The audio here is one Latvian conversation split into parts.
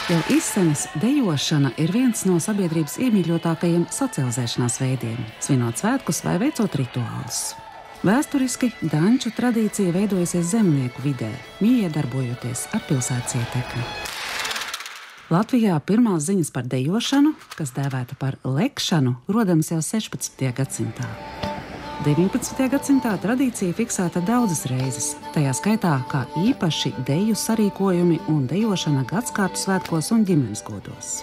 Jau izsenes dejošana ir viens no sabiedrības iemīļotākajiem socializēšanās veidiem, svinot svētkus vai veicot rituālus. Vēsturiski danču tradīcija veidojusies zemnieku vidē, miedarbojoties ar pilsētas ietekmi. Latvijā pirmās ziņas par dejošanu, kas dēvēta par lekšanu, rodams jau 16. gadsimtā. 19. gadsimtā tradīcija fiksēta daudzas reizes, tajā skaitā kā īpaši deju sarīkojumi un dejošana gadskārtu svētkos un ģimenes godos.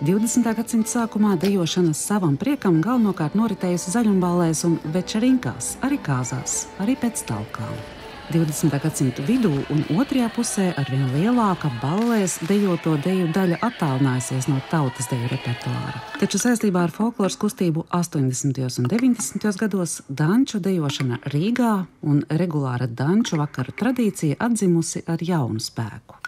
20. gadsimta sākumā dejošana savam priekam galvenokārt noritējusi zaļumballēs un večerinkās, arī kāzās, arī pēc talkām. 20. gadsimta vidū un otrajā pusē arvien lielāka ballēs dejoto deju daļa attālinājusies no tautas deju repertuāra. Taču saistībā ar folkloras kustību 80. un 90. gados danču dejošana Rīgā un regulāra danču vakaru tradīcija atzimusi ar jaunu spēku.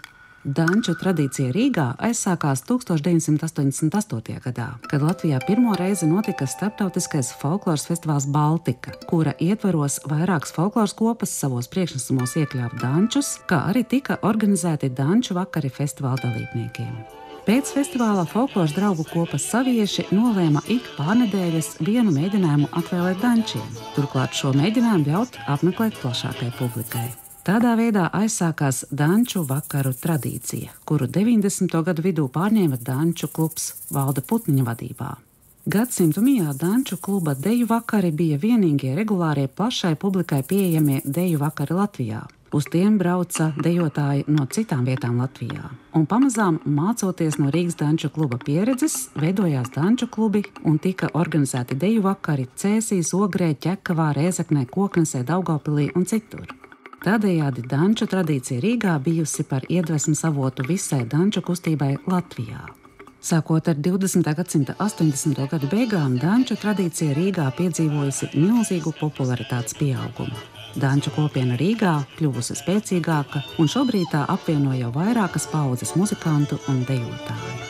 Danču tradīcija Rīgā aizsākās 1988. gadā, kad Latvijā pirmo reizi notika starptautiskais folkloras festivāls Baltika, kura ietvaros vairākas folkloras kopas savos priekšnesumos iekļāva dančus, kā arī tika organizēti danču vakari festivāla dalībniekiem. Pēc festivāla folkloras draugu kopas savieši nolēma ik pārnedēļas vienu mēģinājumu atvēlēt dančiem, turklāt šo mēģinājumu ļaut apmeklēt plašākai publikai. Tādā veidā aizsākās danču vakaru tradīcija, kuru 90. gadu vidū pārņēma danču klubs Valda Putniņa vadībā. Gadsimtu mijā danču kluba deju vakari bija vienīgie regulārie plašai publikai pieejamie deju vakari Latvijā. Uz tiem brauca dejotāji no citām vietām Latvijā. Un pamazām, mācoties no Rīgas danču kluba pieredzes, veidojās danču klubi un tika organizēti deju vakari Cēsīs, Ogrē, Ķekavā, Rēzeknē, Koknesē, Daugavpilī un citur. Tādējādi danču tradīcija Rīgā bijusi par iedvesmas avotu visai danču kustībai Latvijā. Sākot ar 20. gadsimta 80. gadu beigām, danču tradīcija Rīgā piedzīvojusi milzīgu popularitātes pieaugumu. Danču kopiena Rīgā kļuvusi spēcīgāka, un šobrīd tā apvieno jau vairākas paudzes muzikantu un dejotāju.